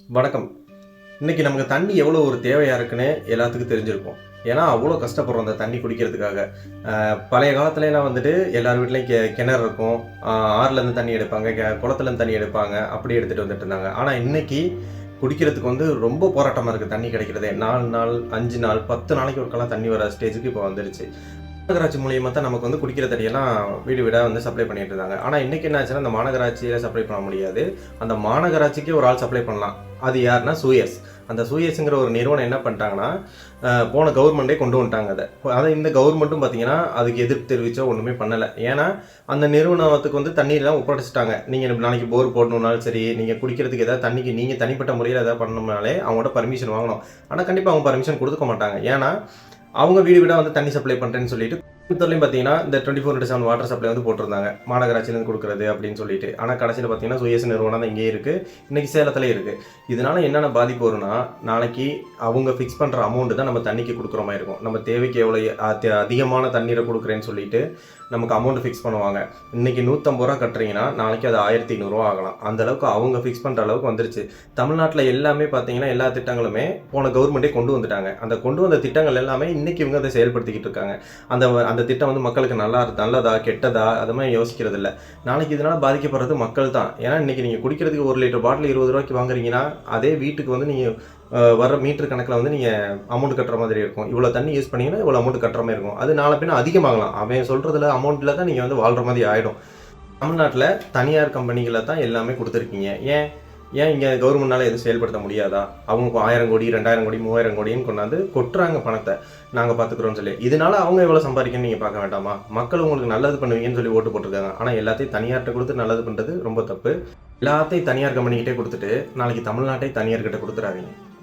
வணக்கம். இன்னைக்கு நமக்கு தண்ணி எவ்வளோ ஒரு தேவையா இருக்குன்னு எல்லாத்துக்கும் தெரிஞ்சிருக்கும். ஏன்னா, அவ்வளோ கஷ்டப்படுறோம் அந்த தண்ணி குடிக்கிறதுக்காக. பழைய காலத்துலலாம் வந்துட்டு எல்லார் வீட்லயும் கிணறு இருக்கும். ஆறுலேருந்து தண்ணி எடுப்பாங்க. குளத்துலேருந்து தண்ணி எடுப்பாங்க. அப்படி எடுத்துட்டு வந்துட்டு இருந்தாங்க. ஆனா இன்னைக்கு குடிக்கிறதுக்கு வந்து ரொம்ப போராட்டமா இருக்கு தண்ணி கிடைக்கிறதே. 4 நாள், 5 நாள், 10 நாளைக்கு ஒருக்கெல்லாம் தண்ணி வர ஸ்டேஜுக்கு இப்போ வந்துருச்சு. மாநகராட்சி மூலியமா தான் நமக்கு வந்து குடிக்கிற தண்ணியெல்லாம் வீடு வீடா வந்து சப்ளை பண்ணிட்டு இருந்தாங்க. ஆனா இன்னைக்கு என்ன ஆச்சுன்னா, அந்த மாநகராட்சியில சப்ளை பண்ண முடியாது. அந்த மாநகராட்சிக்கே ஒரு ஆள் சப்ளை பண்ணலாம். அது யாருன்னா சூயஸ். அந்த சூயஸ்ங்கிற ஒரு நிறுவனம் என்ன பண்ணிட்டாங்கன்னா, போன கவர்மெண்டே கொண்டு வந்துட்டாங்க அத. இந்த கவர்மெண்ட்டும் பார்த்தீங்கன்னா, அதுக்கு எதிர்ப்பு தெரிவிச்சோ ஒண்ணுமே பண்ணல. ஏன்னா, அந்த நிறுவனத்துக்கு வந்து தண்ணீர்லாம் ஒப்படைச்சுட்டாங்க. நீங்க நாளைக்கு போர் போடணும்னாலும் சரி, நீங்க குடிக்கிறதுக்கு ஏதாவது தண்ணிக்கு நீங்க தனிப்பட்ட முறையில ஏதாவது பண்ணணும்னாலே அவங்கள்ட்ட பர்மிஷன் வாங்கணும். ஆனா கண்டிப்பா அவங்க பர்மிஷன் குடுக்க மாட்டாங்க. ஏன்னா, அவங்க வீடு வீடா வந்து தண்ணி சப்ளை பண்றேன்னு சொல்லிட்டு கோயம்புத்தூர்லயும் பார்த்தீங்கன்னா, இந்த 24/7 வாட்டர் சப்ளை வந்து போட்டிருந்தாங்க. மாநகராட்சியிலேருந்து குடுக்குறது அப்படின்னு சொல்லிட்டு. ஆனா கடைசியில பார்த்தீங்கன்னா, சுயஸ் நிறுவனம் தான் இங்கேயே இருக்கு. இன்னைக்கு சேலத்திலேயே இருக்கு. இதனால என்னென்ன பாதிப்பு வரும்னா, நாளைக்கு அவங்க ஃபிக்ஸ் பண்ற அமௌண்ட் தான் நம்ம தண்ணிக்கு குடுக்குற மாரி இருக்கும். நம்ம தேவைக்கு எவ்வளோ அதிகமான தண்ணீர குடுக்குறேன்னு சொல்லிட்டு நமக்கு அமௌண்ட் ஃபிக்ஸ் பண்ணுவாங்க. இன்னைக்கு ரூ. 150 கட்டுறீங்கன்னா, நாளைக்கு அது ரூ. 1500 ஆகலாம். அந்த அளவுக்கு அவங்க ஃபிக்ஸ் பண்ற அளவுக்கு வந்துருச்சு. தமிழ்நாட்டுல எல்லாமே பார்த்தீங்கன்னா, எல்லா திட்டங்களுமே போன கவர்மெண்டே கொண்டு வந்துட்டாங்க. அந்த கொண்டு வந்த திட்டங்கள் எல்லாமே இன்னைக்கு இவங்க அதை செயல்படுத்திக்கிட்டு இருக்காங்க. அந்த அந்த திட்டம் வந்து மக்களுக்கு நல்லதா, கெட்டதா அது மாதிரி யோசிக்கிறது இல்ல. நாளைக்கு இதனால பாதிக்கப்படுறது மக்கள் தான். ஏன்னா இன்னைக்கு நீங்க குடிக்கிறதுக்கு 1 லிட்டர் பாட்டில் ரூ. 20 வாங்குறீங்கன்னா, அதே வீட்டுக்கு வந்து நீங்க வர்ற மீட்டர் கணக்குல வந்து நீங்க அமௌண்ட் கட்டுற மாதிரி இருக்கும். இவ்வளோ தண்ணி யூஸ் பண்ணீங்கன்னா, இவ்வளோ அமௌண்ட் கட்டுற மாதிரி இருக்கும். அது நாள பின்ன அதிகமாகலாம். அவன் சொல்றதுல அமௌண்ட்ல தான் நீங்க வந்து வாழ்ற மாதிரி ஆயிடும். தமிழ்நாட்டுல தனியார் கம்பெனிகள தான் எல்லாமே குடுத்துருக்கீங்க. ஏன்? ஏன் இங்க கவர்மெண்ட்னால எதுவும் செயல்படுத்த முடியாதா? அவங்க 1000 கோடி, 2000 கோடி, 3000 கோடின்னு கொண்டாந்து கொட்டுறாங்க பணத்த. நாங்க பார்த்துக்கிறோம்னு சொல்லி. இதனால அவங்க எவ்வளோ சம்பாதிக்கணும்னு நீங்க பார்க்க வேண்டாமா? மக்கள் உங்களுக்கு நல்லது பண்ணுவீங்கன்னு சொல்லி ஓட்டு போட்டுருக்காங்க. ஆனா எல்லாத்தையும் தனியார்ட்ட குடுத்து நல்லது பண்றது ரொம்ப தப்பு. எல்லாத்தையும் தனியார் கம்பெனிகிட்டே குடுத்துட்டு, நாளைக்கு தமிழ்நாட்டை தனியார்கிட்ட குடுத்துறாதீங்க.